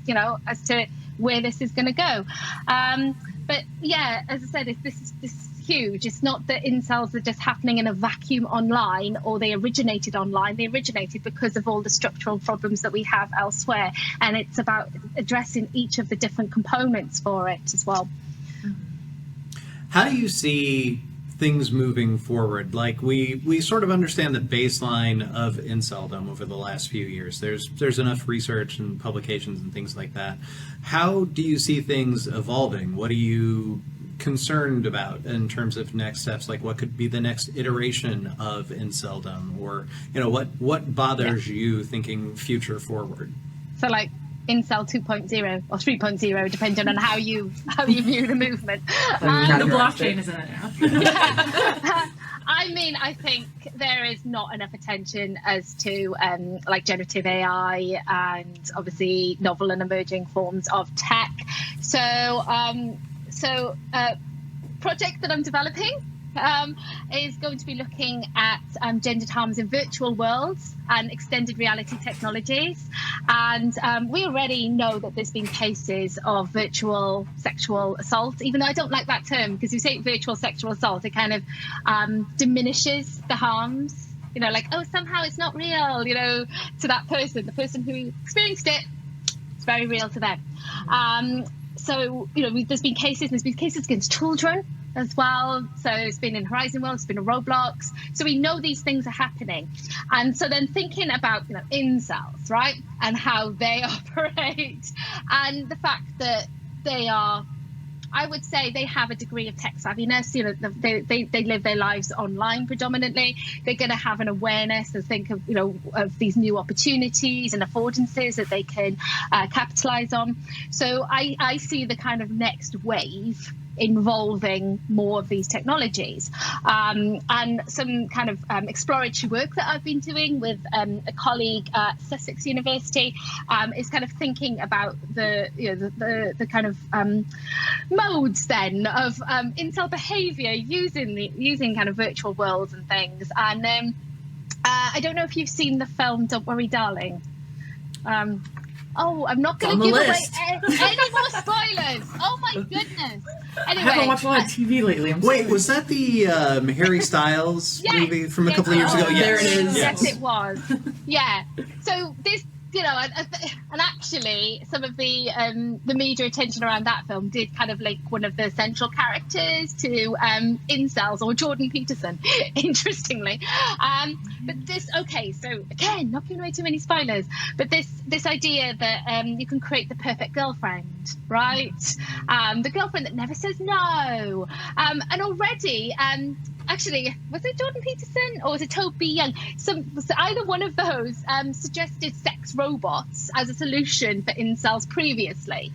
to where this is going to go. But yeah, as I said, this is huge. It's not that incels are just happening in a vacuum online, or they originated online. They originated because of all the structural problems that we have elsewhere. And it's about addressing each of the different components for it as well. How do you see things moving forward? Like we sort of understand the baseline of inceldom over the last few years. There's enough research and publications and things like that. How do you see things evolving? What are you concerned about in terms of next steps? Like, what could be the next iteration of inceldom, or what bothers you thinking future forward? So like Incel 2.0 or 3.0, depending on how you view the movement. The blockchain is in it now. I mean, I think there is not enough attention as to like generative AI and obviously novel and emerging forms of tech. So, project that I'm developing is going to be looking at gendered harms in virtual worlds and extended reality technologies. And we already know that there's been cases of virtual sexual assault, even though I don't like that term, because you say virtual sexual assault, it kind of diminishes the harms, like, oh, somehow it's not real, to that person. The person who experienced it, it's very real to them. So, there's been cases against children as well. So it's been in Horizon World, it's been in Roblox. So we know these things are happening. And so then thinking about, incels, right? And how they operate, and the fact that they are, I would say they have a degree of tech savviness. They live their lives online predominantly. They're going to have an awareness and think of, of these new opportunities and affordances that they can capitalize on. So I see the kind of next wave involving more of these technologies, and some kind of exploratory work that I've been doing with a colleague at Sussex University is kind of thinking about the kind of modes then of incel behavior using kind of virtual worlds and things. And I don't know if you've seen the film Don't Worry Darling. I'm not going to give away any more spoilers. Oh my goodness. Anyway, I haven't watched a lot of TV lately. Wait, was that the Harry Styles movie from a couple of years ago? Yes. There it is. Yes, it was. Yeah. So this, and actually some of the media attention around that film did kind of link one of the central characters to incels, or Jordan Peterson, interestingly. But this, so again, not giving away too many spoilers, but this idea that you can create the perfect girlfriend, right? The girlfriend that never says no. And already actually, was it Jordan Peterson or was it Toby Young? So either one of those suggested sex robots as a solution for incels previously.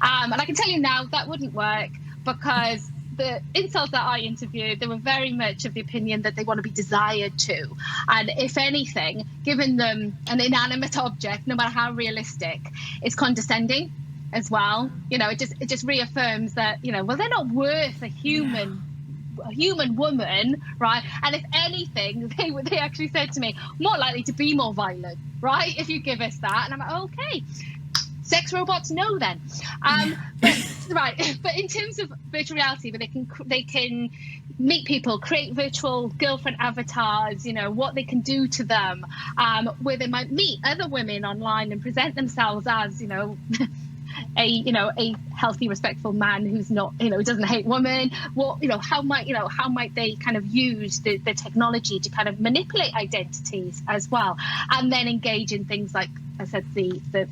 And I can tell you now that wouldn't work, because the incels that I interviewed, they were very much of the opinion that they want to be desired to. And if anything, given them an inanimate object, no matter how realistic, it's condescending as well. You know, it just reaffirms that, you know, well, they're not worth a human woman, right? And if anything, they actually said to me, more likely to be more violent, right? If you give us that. And I'm like, okay. Sex robots, no then. But in terms of virtual reality, where they can meet people, create virtual girlfriend avatars, you know, what they can do to them, where they might meet other women online and present themselves as, you know, a healthy, respectful man who's not, you know, doesn't hate women. What, you know, how might they kind of use the technology to kind of manipulate identities as well, and then engage in things like I said, the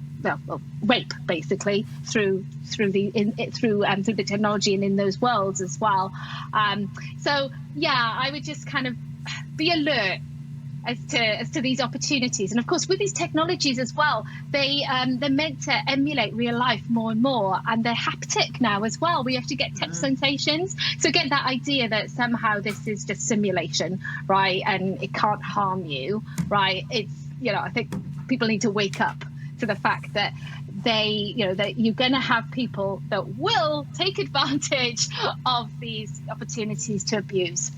rape basically through the technology and in those worlds as well. So yeah, I would just kind of be alert as to these opportunities, and of course with these technologies as well, they're meant to emulate real life more and more, and they're haptic now as well. We have to get touch sensations, so get that idea that somehow this is just simulation, right, and it can't harm you, right? It's, you know, I think people need to wake up to the fact that that you're going to have people that will take advantage of these opportunities to abuse.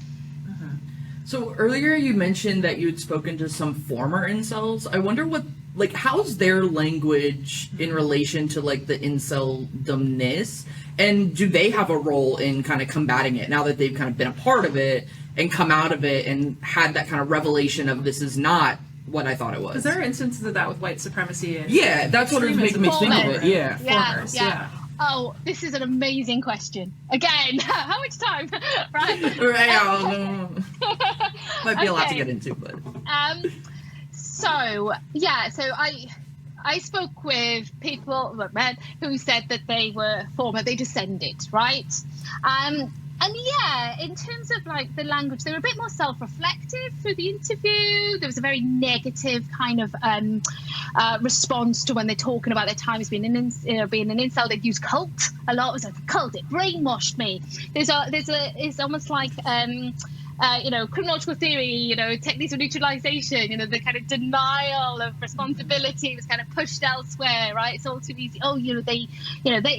So earlier you mentioned that you had spoken to some former incels. I wonder how's their language in relation to like the inceldomness, and do they have a role in kind of combating it now that they've kind of been a part of it and come out of it and had that kind of revelation of this is not what I thought it was? Because there are instances of that with white supremacy. And that's what it makes me think of it. Yeah. Formers, yeah. Oh, this is an amazing question. Again, how much time? Right. Might be a lot to get into, but. So I spoke with people, men, who said that they were former, they descended, right? And yeah, in terms of like the language, they were a bit more self-reflective through the interview. There was a very negative kind of response to when they're talking about their time as being an incel. They'd use cult a lot. It was like cult, it brainwashed me. It's almost like criminological theory, techniques of neutralization, the kind of denial of responsibility was kind of pushed elsewhere, right? It's all too easy. Oh, it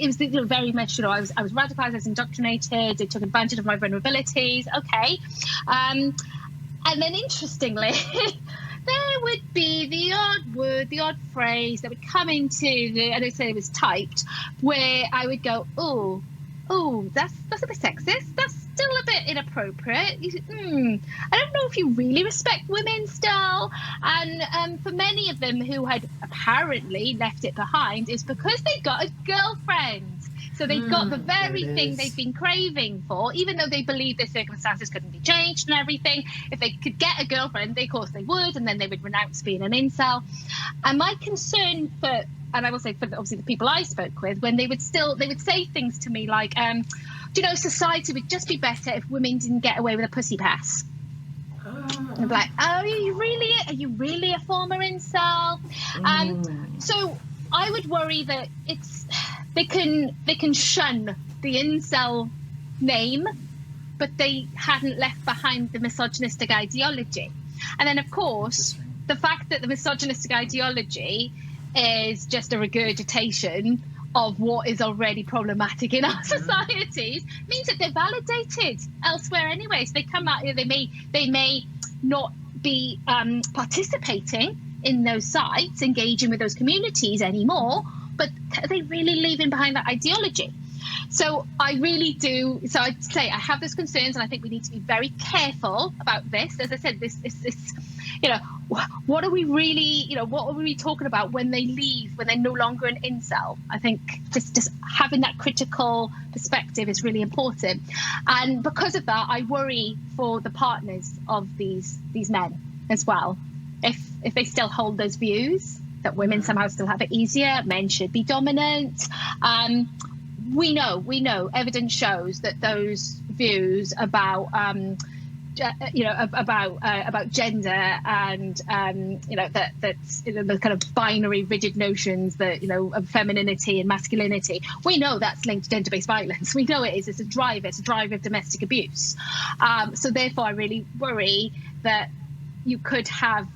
was very much, I was radicalized, I was indoctrinated, they took advantage of my vulnerabilities. Okay. And then interestingly, there would be the odd word, the odd phrase that would come into I don't say it was typed, where I would go, oh, that's a bit sexist. That's still a bit inappropriate. I don't know if you really respect women still. And for many of them who had apparently left it behind, it's because they got a girlfriend. So they got the very thing they've been craving for, even though they believe their circumstances couldn't be changed and everything. If they could get a girlfriend, of course they would, and then they would renounce being an incel. And my concern and I will say for obviously the people I spoke with, when they would say things to me like, society would just be better if women didn't get away with a pussy pass. And I'd be like, are you really a former incel? So I would worry that they can shun the incel name, but they hadn't left behind the misogynistic ideology. And then of course, the fact that the misogynistic ideology is just a regurgitation of what is already problematic in our societies means that they're validated elsewhere anyway. So they come out, they may not be participating in those sites, engaging with those communities anymore, but are they really leaving behind that ideology? So I really do. So I'd say I have those concerns, and I think we need to be very careful about this. As I said, this what are we really, what are we talking about when they leave, when they're no longer an incel? I think just having that critical perspective is really important. And because of that, I worry for the partners of these men as well. If they still hold those views that women somehow still have it easier, men should be dominant. We know, evidence shows that those views about about gender and that's the kind of binary, rigid notions that of femininity and masculinity. We know that's linked to gender-based violence. We know it is. It's a driver of domestic abuse. So therefore, I really worry that you could have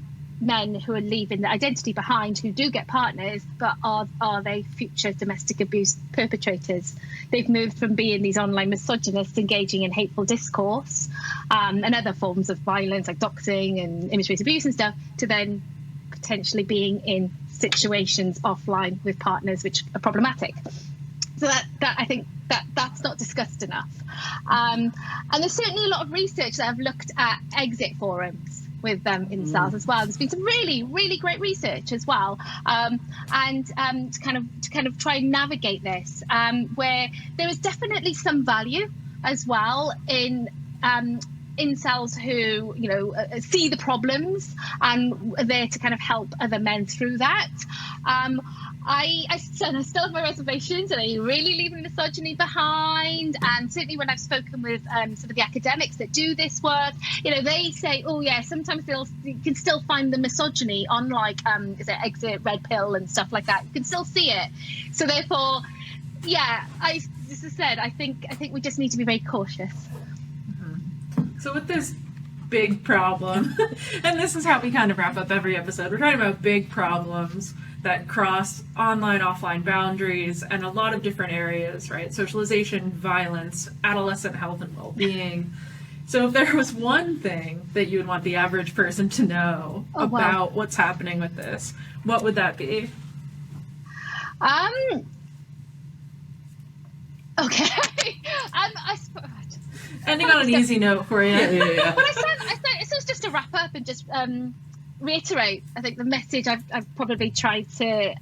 men who are leaving their identity behind, who do get partners, but are they future domestic abuse perpetrators? They've moved from being these online misogynists engaging in hateful discourse and other forms of violence like doxing and image-based abuse and stuff, to then potentially being in situations offline with partners which are problematic. So that I think that's not discussed enough. And there's certainly a lot of research that have looked at exit forums with incels as well. There's been some really, really great research as well, to kind of try and navigate this, where there is definitely some value as well in incels who see the problems and are there to kind of help other men through that. I still have my reservations, and I really leaving misogyny behind. And certainly when I've spoken with some of the academics that do this work, they say, oh yeah, sometimes you can still find the misogyny on is it Exit, Red Pill and stuff like that. You can still see it. So therefore, yeah, as I said, I think we just need to be very cautious. So with this big problem, and this is how we kind of wrap up every episode, we're talking about big problems that cross online, offline boundaries and a lot of different areas, right? Socialization, violence, adolescent health and well-being. So if there was one thing that you would want the average person to know about what's happening with this, what would that be? Okay. I suppose. Ending on an easy note for you. Yeah. But I suppose just to wrap up and just reiterate, I think the message I've probably tried to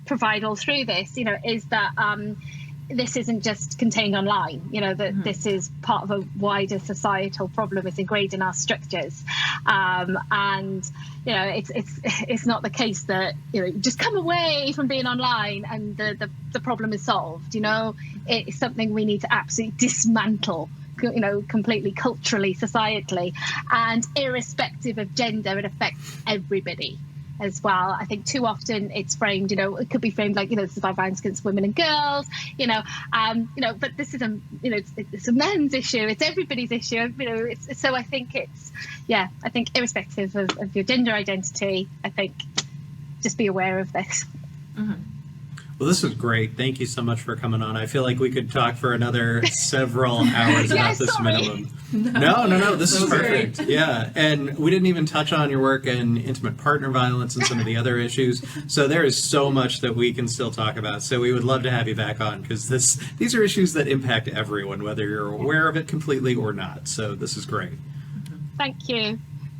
provide all through this, is that this isn't just contained online, that this is part of a wider societal problem. It's ingrained in our structures. And, it's not the case that, just come away from being online and the problem is solved. It's something we need to absolutely dismantle, completely culturally, societally, and irrespective of gender, it affects everybody as well. I think too often it's framed, it could be framed like, this is about violence against women and girls, but this is it's a men's issue, it's everybody's issue, so I think I think irrespective of your gender identity, I think just be aware of this. Mm-hmm. Well, this was great. Thank you so much for coming on. I feel like we could talk for another several hours about this minimum. No. This is perfect. Yeah. And we didn't even touch on your work in intimate partner violence and some of the other issues. So there is so much that we can still talk about. So we would love to have you back on, because these are issues that impact everyone, whether you're aware of it completely or not. So this is great. Thank you.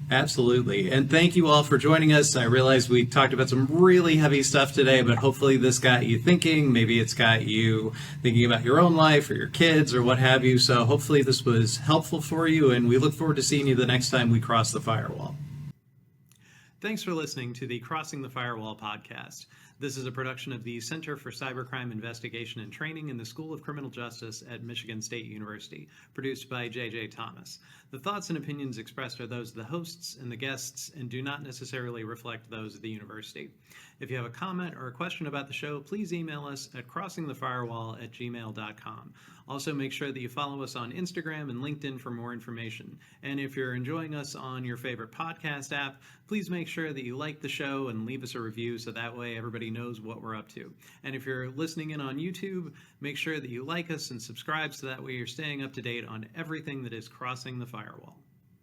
Absolutely. And thank you all for joining us. I realize we talked about some really heavy stuff today, but hopefully this got you thinking. Maybe it's got you thinking about your own life or your kids or what have you. So hopefully this was helpful for you, and we look forward to seeing you the next time we cross the firewall. Thanks for listening to the Crossing the Firewall podcast. This is a production of the Center for Cybercrime Investigation and Training in the School of Criminal Justice at Michigan State University, produced by J.J. Thomas. The thoughts and opinions expressed are those of the hosts and the guests and do not necessarily reflect those of the university. If you have a comment or a question about the show, please email us at crossingthefirewall@gmail.com. Also, make sure that you follow us on Instagram and LinkedIn for more information. And if you're enjoying us on your favorite podcast app, please make sure that you like the show and leave us a review so that way everybody knows what we're up to. And if you're listening in on YouTube, make sure that you like us and subscribe so that way you're staying up to date on everything that is Crossing the Firewall.